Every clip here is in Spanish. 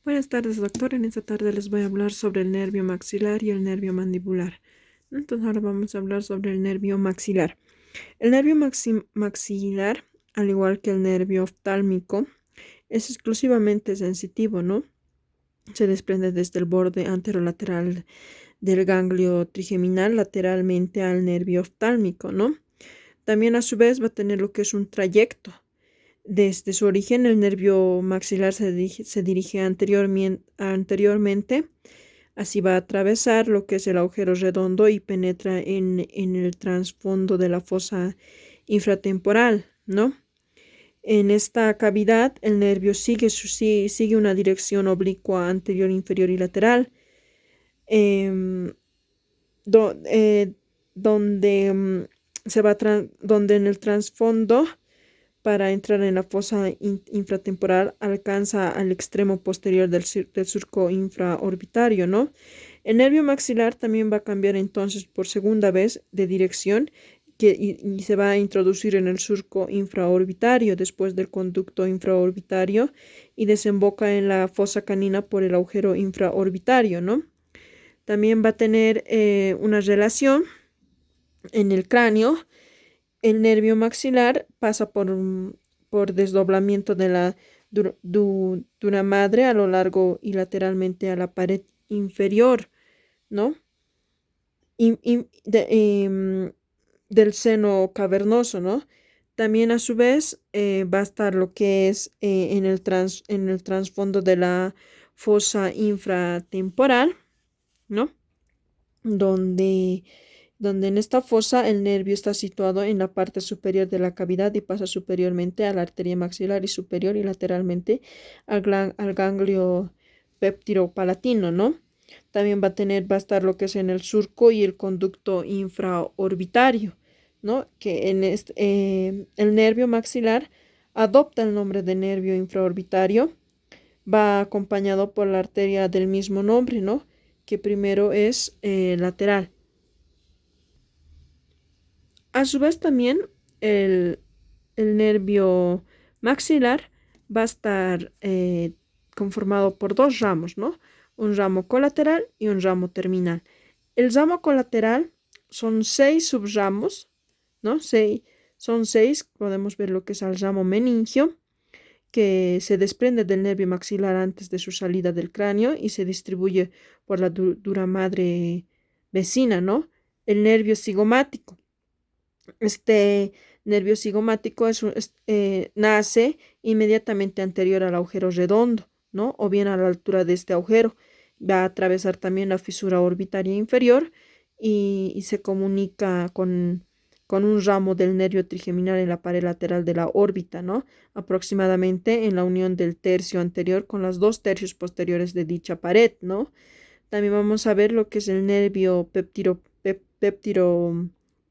Buenas tardes, doctor. En esta tarde les voy a hablar sobre el nervio maxilar y el nervio mandibular. Entonces ahora vamos a hablar sobre el nervio maxilar. El nervio maxilar, al igual que el nervio oftálmico, es exclusivamente sensitivo, ¿no? Se desprende desde el borde anterolateral del ganglio trigeminal lateralmente al nervio oftálmico, ¿no? También a su vez va a tener lo que es un trayecto. Desde su origen, el nervio maxilar se dirige anteriormente, así va a atravesar lo que es el agujero redondo y penetra en el trasfondo de la fosa infratemporal, ¿no? En esta cavidad, el nervio sigue una dirección oblicua anterior, inferior y lateral, em, do- eh, donde, donde en el trasfondo para entrar en la fosa infratemporal alcanza al extremo posterior del surco infraorbitario, ¿no? El nervio maxilar también va a cambiar entonces por segunda vez de dirección y se va a introducir en el surco infraorbitario después del conducto infraorbitario y desemboca en la fosa canina por el agujero infraorbitario, ¿no? También va a tener una relación en el cráneo. El nervio maxilar pasa por desdoblamiento de la dura madre a lo largo y lateralmente a la pared inferior, ¿no? Del seno cavernoso, ¿no? También a su vez va a estar lo que es en el trasfondo de la fosa infratemporal, ¿no? Donde en esta fosa el nervio está situado en la parte superior de la cavidad y pasa superiormente a la arteria maxilar y superior y lateralmente al ganglio péptiro-palatino, ¿no? También va a estar lo que es en el surco y el conducto infraorbitario, ¿no? Que el nervio maxilar adopta el nombre de nervio infraorbitario, va acompañado por la arteria del mismo nombre, ¿no? Que primero es lateral. A su vez también el, el nervio maxilar va a estar conformado por dos ramos, ¿no? Un ramo colateral y un ramo terminal. El ramo colateral son 6 subramos, ¿no? Son 6, podemos ver lo que es el ramo meningio, que se desprende del nervio maxilar antes de su salida del cráneo y se distribuye por la dura madre vecina, ¿no? El nervio cigomático. Este nervio cigomático nace inmediatamente anterior al agujero redondo, ¿no? O bien a la altura de este agujero. Va a atravesar también la fisura orbitaria inferior y se comunica con un ramo del nervio trigeminal en la pared lateral de la órbita, ¿no? Aproximadamente en la unión del tercio anterior con los 2 tercios posteriores de dicha pared, ¿no? También vamos a ver lo que es el nervio péptiro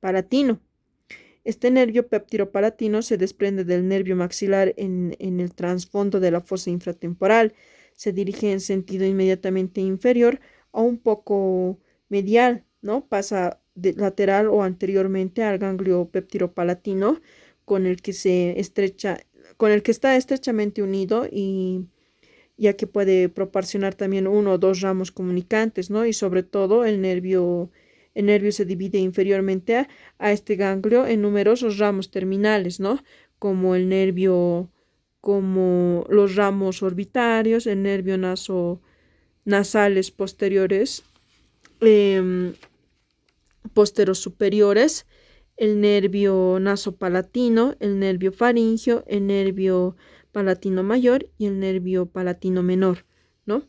palatino. Este nervio péptiro-palatino se desprende del nervio maxilar en el trasfondo de la fosa infratemporal. Se dirige en sentido inmediatamente inferior o un poco medial, ¿no? Pasa de lateral o anteriormente al ganglio péptiro-palatino con el que con el que está estrechamente unido y ya que puede proporcionar también uno o dos ramos comunicantes, ¿no? Y sobre todo el nervio se divide inferiormente a este ganglio en numerosos ramos terminales, ¿no? Como el nervio, como los ramos orbitarios, el nervio nasales posteriores, eh, posteros superiores, el nervio nasopalatino, el nervio faringio, el nervio palatino mayor y el nervio palatino menor, ¿no?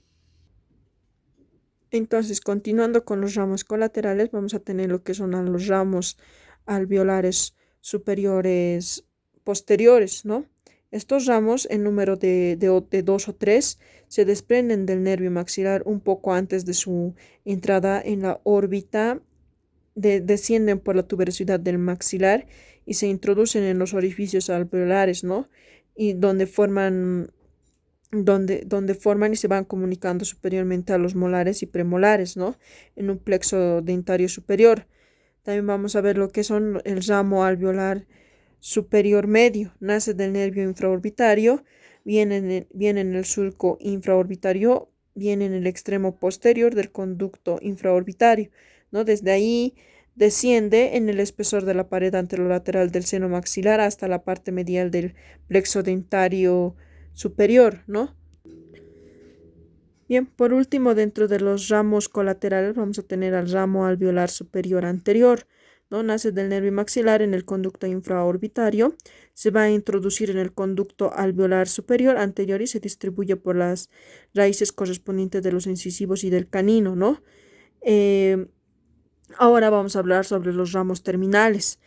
Entonces, continuando con los ramos colaterales, vamos a tener lo que son los ramos alveolares superiores posteriores, ¿no? Estos ramos, en número de 2 o 3, se desprenden del nervio maxilar un poco antes de su entrada en la órbita, descienden por la tuberosidad del maxilar y se introducen en los orificios alveolares, ¿no? Y donde forman y se van comunicando superiormente a los molares y premolares, ¿no? En un plexo dentario superior. También vamos a ver lo que son el ramo alveolar superior medio. Nace del nervio infraorbitario, viene en el surco infraorbitario, viene en el extremo posterior del conducto infraorbitario, ¿no? Desde ahí desciende en el espesor de la pared anterolateral del seno maxilar hasta la parte medial del plexo dentario superior, ¿no? Bien, por último, dentro de los ramos colaterales vamos a tener al ramo alveolar superior anterior, ¿no? Nace del nervio maxilar en el conducto infraorbitario, se va a introducir en el conducto alveolar superior anterior y se distribuye por las raíces correspondientes de los incisivos y del canino, ¿no? Ahora vamos a hablar sobre los ramos terminales.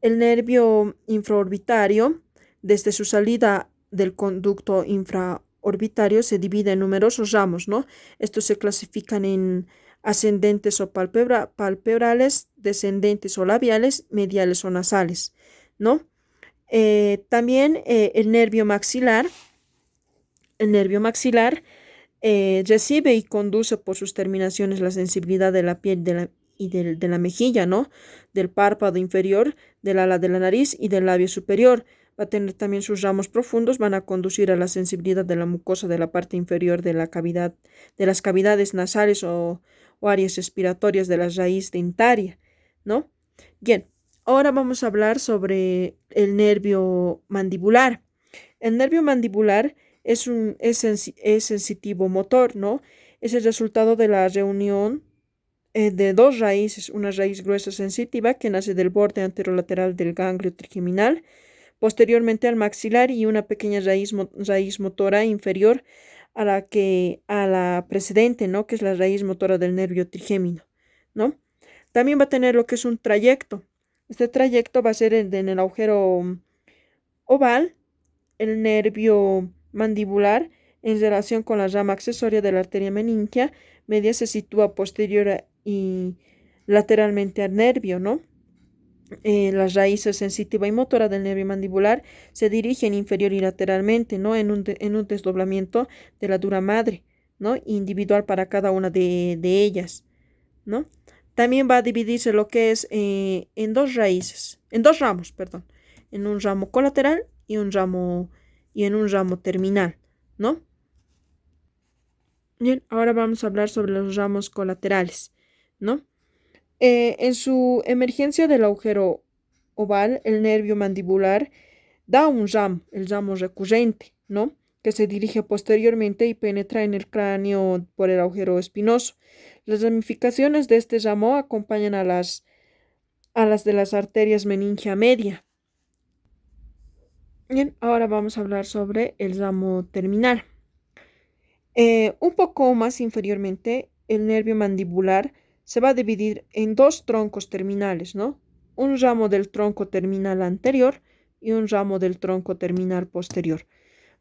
El nervio infraorbitario, desde su salida del conducto infraorbitario, se divide en numerosos ramos, ¿no? Estos se clasifican en ascendentes o palpebrales, descendentes o labiales, mediales o nasales, ¿no? También el nervio maxilar recibe y conduce por sus terminaciones la sensibilidad de la piel de la mejilla, ¿no? Del párpado inferior, del ala de la nariz y del labio superior. Va a tener también sus ramos profundos, van a conducir a la sensibilidad de la mucosa de la parte inferior de la cavidad, de las cavidades nasales o áreas respiratorias de la raíz dentaria, ¿no? Bien, ahora vamos a hablar sobre el nervio mandibular. El nervio mandibular es sensitivo motor, ¿no? Es el resultado de la reunión de dos raíces, una raíz gruesa sensitiva que nace del borde anterolateral del ganglio trigeminal, posteriormente al maxilar y una pequeña raíz motora inferior a la precedente, ¿no? Que es la raíz motora del nervio trigémino, ¿no? También va a tener lo que es un trayecto. Este trayecto va a ser en el agujero oval, el nervio mandibular en relación con la rama accesoria de la arteria meningia media se sitúa posterior y lateralmente al nervio, ¿no? Las raíces sensitiva y motora del nervio mandibular se dirigen inferior y lateralmente, ¿no? En un desdoblamiento de la dura madre, ¿no? Individual para cada una de ellas, ¿no? También va a dividirse lo que es en dos ramos, perdón, en un ramo colateral y en un ramo terminal, ¿no? Bien, ahora vamos a hablar sobre los ramos colaterales, ¿no? En su emergencia del agujero oval, el nervio mandibular da un ramo, el ramo recurrente, ¿no? Que se dirige posteriormente y penetra en el cráneo por el agujero espinoso. Las ramificaciones de este ramo acompañan a las de las arterias meningia media. Bien, ahora vamos a hablar sobre el ramo terminal. Un poco más inferiormente, el nervio mandibular se va a dividir en dos troncos terminales, ¿no? Un ramo del tronco terminal anterior y un ramo del tronco terminal posterior.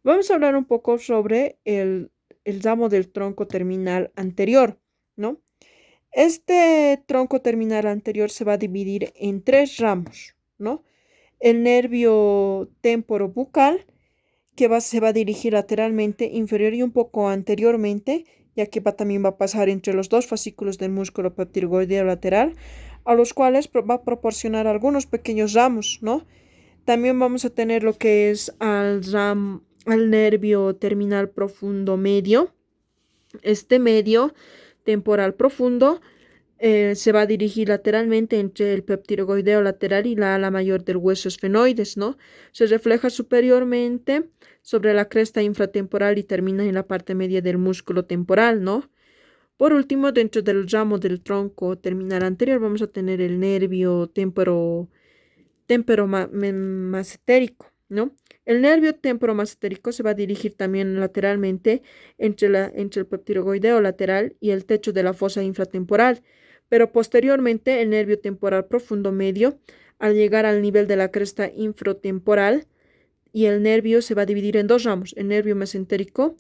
Vamos a hablar un poco sobre el ramo del tronco terminal anterior, ¿no? Este tronco terminal anterior se va a dividir en tres ramos, ¿no? El nervio temporobucal, se va a dirigir lateralmente, inferior y un poco anteriormente, ya que también va a pasar entre los dos fascículos del músculo peptigoideo lateral, a los cuales va a proporcionar algunos pequeños ramos, ¿no? También vamos a tener lo que es al nervio terminal profundo medio. Este medio temporal profundo se va a dirigir lateralmente entre el peptigoideo lateral y la ala mayor del hueso esfenoides, ¿no? Se refleja superiormente sobre la cresta infratemporal y termina en la parte media del músculo temporal, ¿no? Por último, dentro del ramo del tronco terminal anterior vamos a tener el nervio temporomacetérico, ¿no? El nervio temporomacetérico se va a dirigir también lateralmente entre el peptigoideo lateral y el techo de la fosa infratemporal, pero posteriormente el nervio temporal profundo medio, al llegar al nivel de la cresta infratemporal, y el nervio se va a dividir en dos ramos, el nervio mesentérico,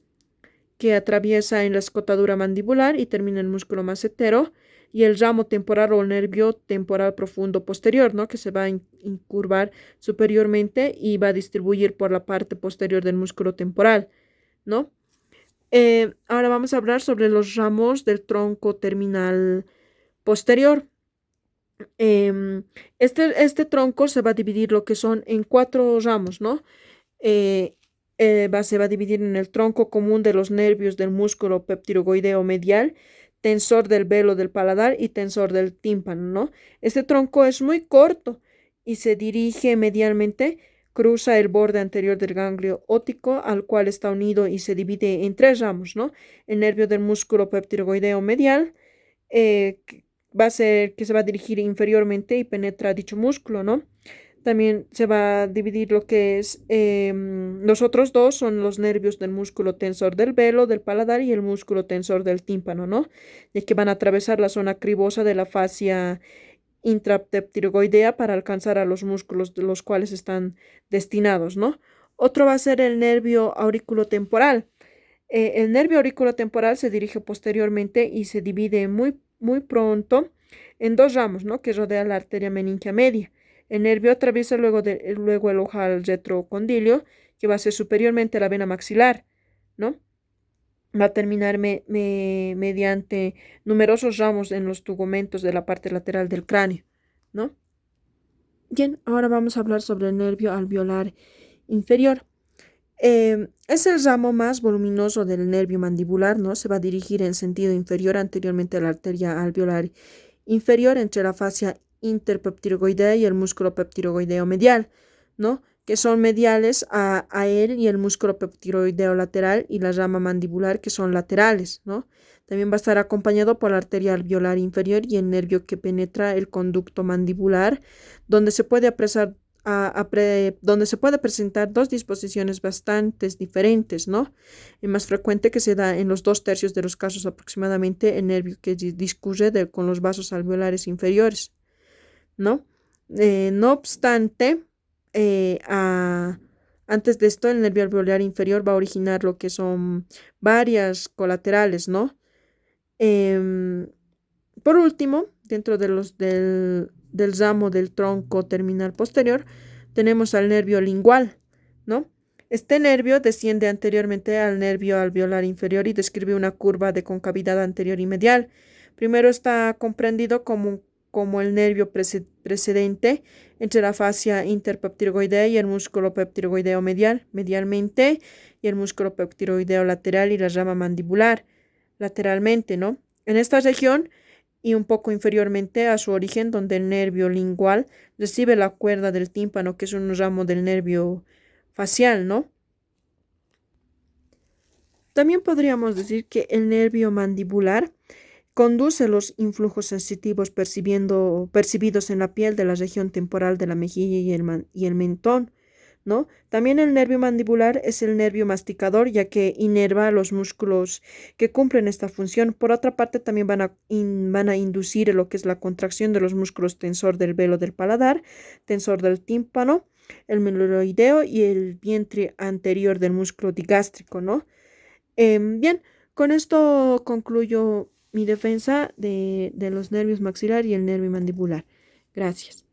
que atraviesa en la escotadura mandibular y termina en el músculo macetero, y el ramo temporal o el nervio temporal profundo posterior, ¿no? Que se va a incurvar superiormente y va a distribuir por la parte posterior del músculo temporal, ¿no? Ahora vamos a hablar sobre los ramos del tronco terminal posterior. Este tronco se va a dividir lo que son en cuatro ramos, ¿no? se va a dividir en el tronco común de los nervios del músculo peptirogoideo medial, tensor del velo del paladar y tensor del tímpano, ¿no? Este tronco es muy corto y se dirige medialmente, cruza el borde anterior del ganglio óptico al cual está unido y se divide en tres ramos, ¿no? El nervio del músculo peptirogoideo medial, va a ser que se va a dirigir inferiormente y penetra dicho músculo, ¿no? También se va a dividir lo que es, los otros dos son los nervios del músculo tensor del velo, del paladar y el músculo tensor del tímpano, ¿no? Ya que van a atravesar la zona cribosa de la fascia intrapteptirogoidea para alcanzar a los músculos de los cuales están destinados, ¿no? Otro va a ser el nervio auriculotemporal. El nervio auriculotemporal se dirige posteriormente y se divide muy pronto en dos ramos, ¿no? Que rodea la arteria meningia media. El nervio atraviesa luego el ojal retrocondilio, que va a ser superiormente a la vena maxilar, ¿no? Va a terminar mediante numerosos ramos en los tugumentos de la parte lateral del cráneo, ¿no? Bien, ahora vamos a hablar sobre el nervio alveolar inferior. Es el ramo más voluminoso del nervio mandibular, ¿no? Se va a dirigir en sentido inferior anteriormente a la arteria alveolar inferior entre la fascia interpeptirogoidea y el músculo peptirogoideo medial, ¿no? Que son mediales a él y el músculo peptiroideo lateral y la rama mandibular que son laterales, ¿no? También va a estar acompañado por la arteria alveolar inferior y el nervio que penetra el conducto mandibular, donde se puede donde se puede presentar dos disposiciones bastante diferentes, ¿no? Es más frecuente que se da en los 2/3 de los casos aproximadamente el nervio que discurre con los vasos alveolares inferiores, ¿no? No obstante, antes de esto, el nervio alveolar inferior va a originar lo que son varias colaterales, ¿no? Por último, dentro del ramo del tronco terminal posterior, tenemos al nervio lingual, ¿no? Este nervio desciende anteriormente al nervio alveolar inferior y describe una curva de concavidad anterior y medial. Primero está comprendido como el nervio precedente entre la fascia interpeptirogoidea y el músculo peptirogoideo medialmente, y el músculo peptirogoideo lateral y la rama mandibular, lateralmente, ¿no? En esta región y un poco inferiormente a su origen, donde el nervio lingual recibe la cuerda del tímpano, que es un ramo del nervio facial, ¿no? También podríamos decir que el nervio mandibular conduce los influjos sensitivos percibidos en la piel de la región temporal de la mejilla y el mentón, ¿no? También el nervio mandibular es el nervio masticador, ya que inerva los músculos que cumplen esta función. Por otra parte, también van a inducir lo que es la contracción de los músculos tensor del velo del paladar, tensor del tímpano, el meningoideo y el vientre anterior del músculo digástrico, ¿no? Bien, con esto concluyo mi defensa de los nervios maxilar y el nervio mandibular. Gracias.